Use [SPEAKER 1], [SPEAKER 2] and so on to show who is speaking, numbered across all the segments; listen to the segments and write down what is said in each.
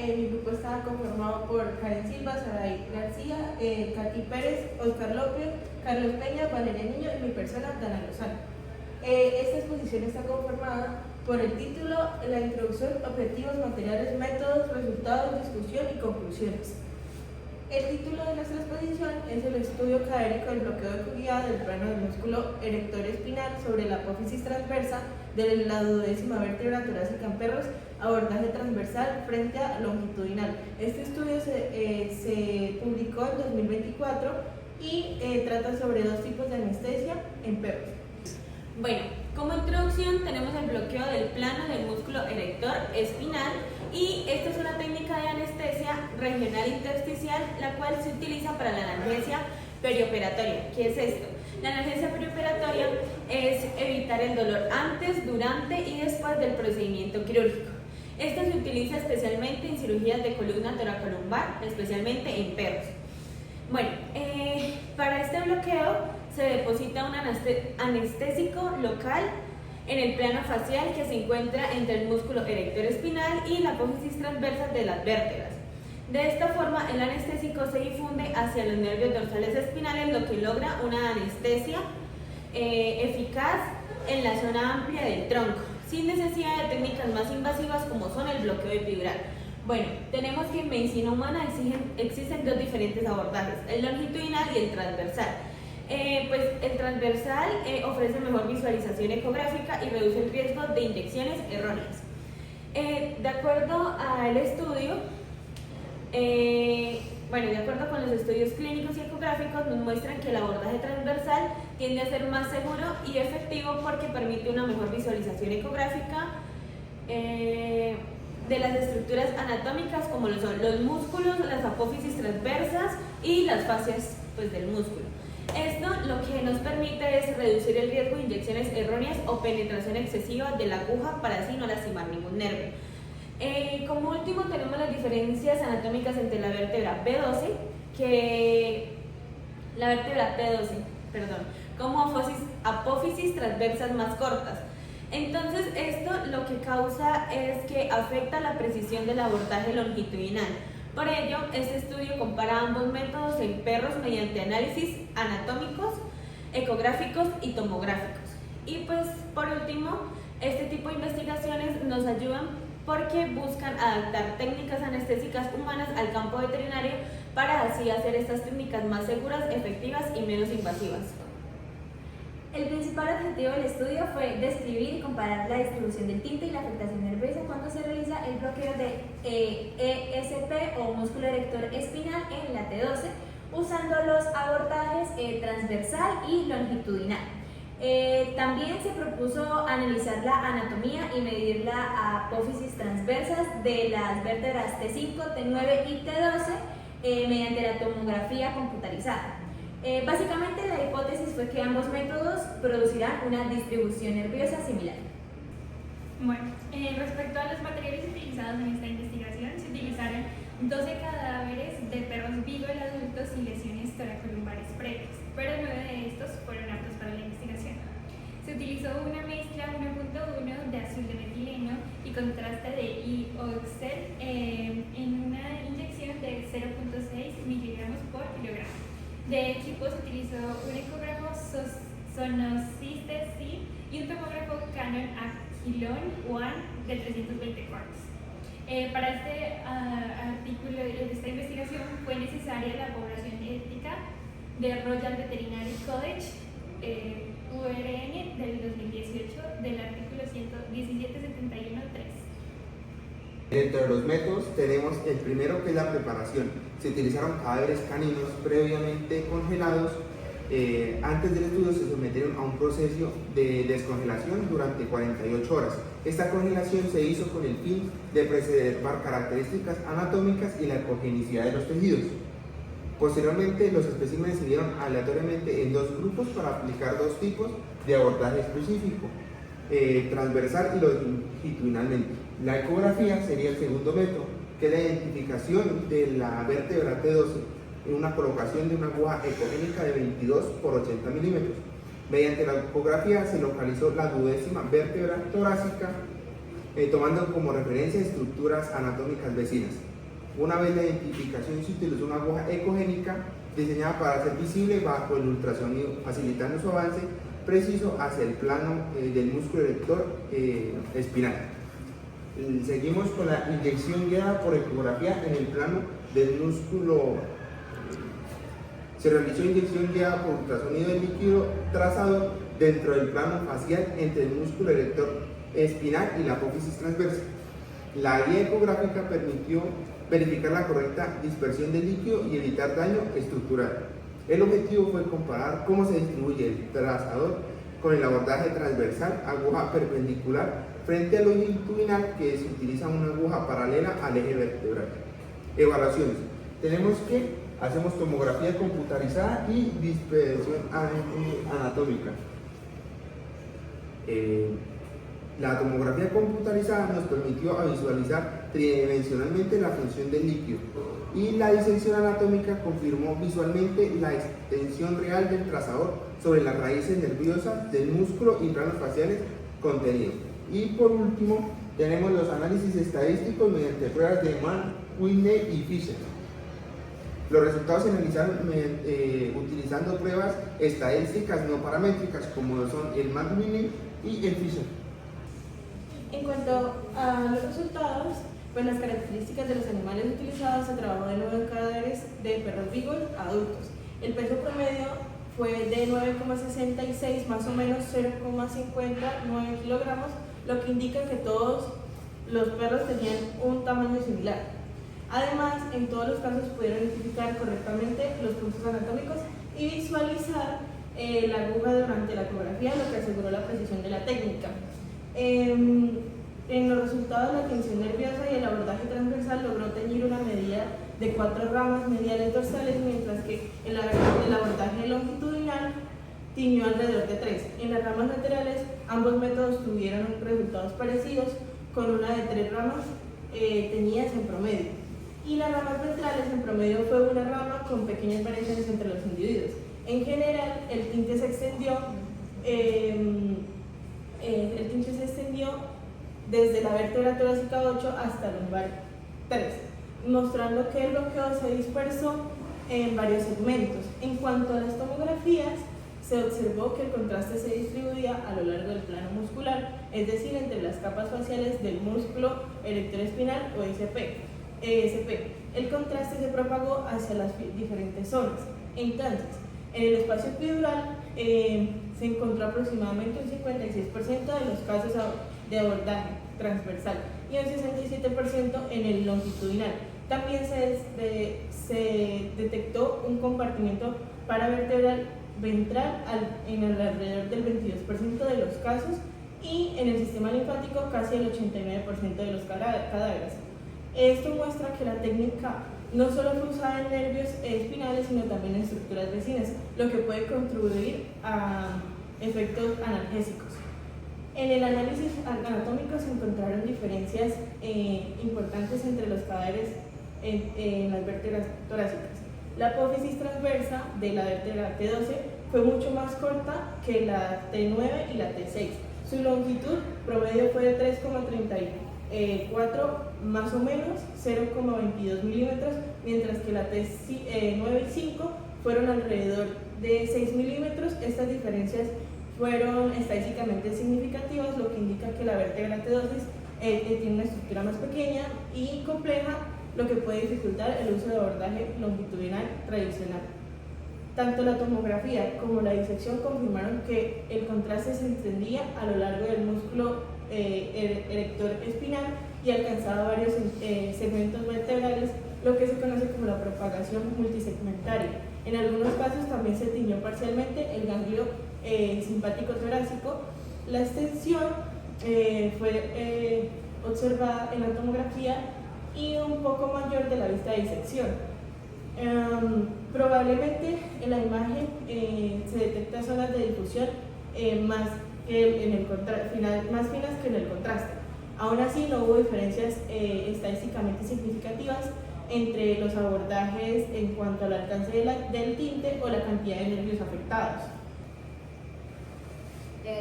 [SPEAKER 1] Mi grupo estaba conformado por Karen Silva, Saray García, Katy Pérez, Oscar López, Carlos Peña, Valeria Niño y mi persona, Dana Lozano. Esta exposición está conformada por el título, la introducción, objetivos, materiales, métodos, resultados, discusión y conclusiones. El título de nuestra exposición es el estudio cadénico del bloqueo de Cuvier del plano del músculo erector espinal sobre la apófisis transversa de la 12ª vértebra torácica en perros, abordaje transversal frente a longitudinal. Este estudio se publicó en 2024 y trata sobre dos tipos de anestesia en perros.
[SPEAKER 2] Bueno, como introducción tenemos el bloqueo del plano del músculo erector espinal y esta es una técnica de anestesia regional intersticial la cual se utiliza para la analgesia perioperatoria. ¿Qué es esto? La analgesia perioperatoria es evitar el dolor antes, durante y después del procedimiento quirúrgico. Esta se utiliza especialmente en cirugías de columna toracolumbar, especialmente en perros. Bueno, para este bloqueo se deposita un anestésico local en el plano facial que se encuentra entre el músculo erector espinal y la apófisis transversa de las vértebras. De esta forma, el anestésico se difunde hacia los nervios dorsales espinales, lo que logra una anestesia eficaz en la zona amplia del tronco, sin necesidad de técnicas más invasivas como son el bloqueo epidural. Bueno, tenemos que en medicina humana existen dos diferentes abordajes, el longitudinal y el transversal. Pues el transversal ofrece mejor visualización ecográfica y reduce el riesgo de inyecciones erróneas. De acuerdo al estudio, de acuerdo con los estudios clínicos y ecográficos, nos muestran que el abordaje transversal tiende a ser más seguro y efectivo porque permite una mejor visualización ecográfica de las estructuras anatómicas como lo son los músculos, las apófisis transversas y las fascias del músculo. Esto lo que nos permite es reducir el riesgo de inyecciones erróneas o penetración excesiva de la aguja para así no lastimar ningún nervio. Como último tenemos las diferencias anatómicas entre la vértebra P12, como apófisis transversas más cortas. Entonces esto lo que causa es que afecta la precisión del abordaje longitudinal. Por ello, este estudio compara ambos métodos en perros mediante análisis anatómicos, ecográficos y tomográficos. Y pues por último, este tipo de investigaciones nos ayudan porque buscan adaptar técnicas anestésicas humanas al campo veterinario para así hacer estas técnicas más seguras, efectivas y menos invasivas.
[SPEAKER 3] El principal objetivo del estudio fue describir y comparar la distribución del tinte y la afectación nerviosa cuando se realiza el bloqueo de ESP o músculo erector espinal en la T12 usando los abordajes transversal y longitudinal. También se propuso analizar la anatomía y medir la apófisis transversas de las vértebras T5, T9 y T12 mediante la tomografía computarizada. Básicamente la hipótesis fue que ambos métodos producirán una distribución nerviosa similar.
[SPEAKER 4] Bueno, respecto a los materiales utilizados en esta investigación, se utilizaron 12 cadáveres de perros beagle adultos sin lesiones toracolumbares previas, pero 9 de estos fueron aptos para la investigación. Se utilizó una mezcla 1.1 de azul de metileno y contraste de ioxel en una inyección de 0.6 miligramos por kilogramo. De equipo se utilizó un ecógrafo Sonosys-C y un tomógrafo Canon Aquilon One de 320 cuartos. Para este artículo de esta investigación fue necesaria la aprobación ética de Royal Veterinary College URN del 2018 del artículo 1771.3.
[SPEAKER 5] Dentro de los métodos tenemos el primero, que es la preparación. Se utilizaron cadáveres caninos previamente congelados. Antes del estudio se sometieron a un proceso de descongelación durante 48 horas. Esta congelación se hizo con el fin de preservar características anatómicas y la ecogenicidad de los tejidos. Posteriormente, los especímenes se dieron aleatoriamente en dos grupos para aplicar dos tipos de abordaje específico, transversal y longitudinalmente. La ecografía sería el segundo método, que es la identificación de la vértebra T12 en una colocación de una aguja ecogénica de 22 por 80 milímetros. Mediante la ecografía se localizó la 12ª vértebra torácica tomando como referencia estructuras anatómicas vecinas. Una vez la identificación se utilizó una aguja ecogénica diseñada para ser visible bajo el ultrasonido, facilitando su avance preciso hacia el plano del músculo erector espinal. Seguimos con la inyección guiada por ecografía en el plano del músculo. Se realizó inyección guiada por ultrasonido de líquido trazado dentro del plano facial entre el músculo erector espinal y la apófisis transversa. La guía ecográfica permitió verificar la correcta dispersión del líquido y evitar daño estructural. El objetivo fue comparar cómo se distribuye el trazador con el abordaje transversal, aguja perpendicular, frente al longitudinal, que se utiliza una aguja paralela al eje vertebral. Evaluaciones. Tenemos que hacemos tomografía computarizada y dispersión anatómica. La tomografía computarizada nos permitió visualizar tridimensionalmente la función del líquido, y la disección anatómica confirmó visualmente la extensión real del trazador sobre las raíces nerviosas del músculo y planos faciales contenidos. Y por último, tenemos los análisis estadísticos mediante pruebas de Mann, Whitney y Fisher. Los resultados se analizaron utilizando pruebas estadísticas no paramétricas, como son el Mann-Whitney y el Fisher.
[SPEAKER 1] En cuanto a los resultados, pues las características de los animales utilizados, se trabajó de nuevo en cadáveres de perros beagle adultos. El peso promedio fue de 9,66, más o menos 0,59 kilogramos, lo que indica que todos los perros tenían un tamaño similar. Además, en todos los casos pudieron identificar correctamente los puntos anatómicos y visualizar la aguja durante la ecografía, lo que aseguró la precisión de la técnica. En los resultados, la tensión nerviosa y el abordaje transversal logró teñir una medida de 4 ramas mediales dorsales, mientras que el abordaje longitudinal tiñó alrededor de 3. En las ramas laterales, ambos métodos tuvieron resultados parecidos, con una de 3 ramas teñidas en promedio. Y las ramas ventrales, en promedio, fue una rama con pequeñas variaciones entre los individuos. En general, el tinte se extendió desde la vértebra torácica 8 hasta la lumbar 3, mostrando que el bloqueo se dispersó en varios segmentos. En cuanto a las tomografías, se observó que el contraste se distribuía a lo largo del plano muscular, es decir, entre las capas faciales del músculo erector espinal o ESP. El contraste se propagó hacia las diferentes zonas. Entonces, en el espacio epidural se encontró aproximadamente un 56% de los casos de abordaje transversal y un 67% en el longitudinal. También se detectó un compartimiento paravertebral ventral en alrededor del 22% de los casos, y en el sistema linfático casi el 89% de los cadáveres. Esto muestra que la técnica no solo fue usada en nervios espinales, sino también en estructuras vecinas, lo que puede contribuir a efectos analgésicos. En el análisis anatómico se encontraron diferencias importantes entre los cadáveres en las vértebras torácicas. La apófisis transversa de la vértebra T12 fue mucho más corta que la T9 y la T6. Su longitud promedio fue de 3,34, más o menos 0,22 milímetros, mientras que la T9 y 5 fueron alrededor de 6 milímetros. Estas diferencias fueron estadísticamente significativas, lo que indica que la vértebra T12 tiene una estructura más pequeña y compleja, lo que puede dificultar el uso de abordaje longitudinal tradicional. Tanto la tomografía como la disección confirmaron que el contraste se extendía a lo largo del músculo erector espinal y alcanzaba varios segmentos vertebrales, lo que se conoce como la propagación multisegmentaria. En algunos casos también se tiñó parcialmente el ganglio simpático torácico. La extensión fue observada en la tomografía y un poco mayor de la vista de disección. Probablemente en la imagen se detectan zonas de difusión más finas que en el contraste. Aún así, no hubo diferencias estadísticamente significativas entre los abordajes en cuanto al alcance del tinte o la cantidad de nervios afectados.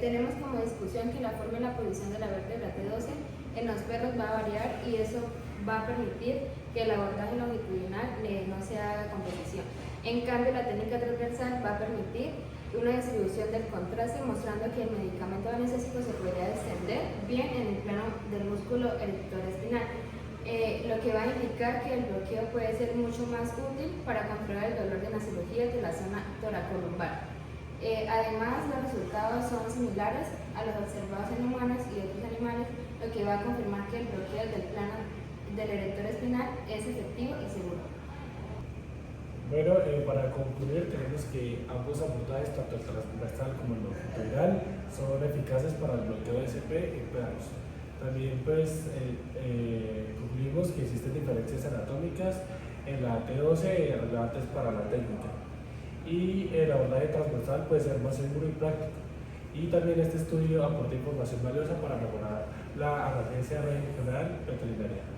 [SPEAKER 3] Tenemos como discusión que la forma y la posición de la vértebra T12
[SPEAKER 6] en los perros va a variar y eso va a permitir que el abordaje longitudinal no se haga con precisión. En cambio, la técnica transversal va a permitir una distribución del contraste mostrando que el medicamento anestésico se podría extender bien en el plano del músculo erector espinal, lo que va a indicar que el bloqueo puede ser mucho más útil para controlar el dolor de las cirugías de la zona toracolumbar. Además, los resultados son similares a los observados en humanos y otros animales, lo que va a confirmar que el bloqueo del plano del erector espinal es efectivo y seguro.
[SPEAKER 7] Bueno, para concluir, tenemos que ambos abordajes, tanto el transversal como el longitudinal, son eficaces para el bloqueo de SP en perros. También pues concluimos que existen diferencias anatómicas en la T12 relevantes para la técnica. Y el abordaje transversal puede ser más seguro y práctico. Y también este estudio aporta información valiosa para mejorar la analgesia regional veterinaria.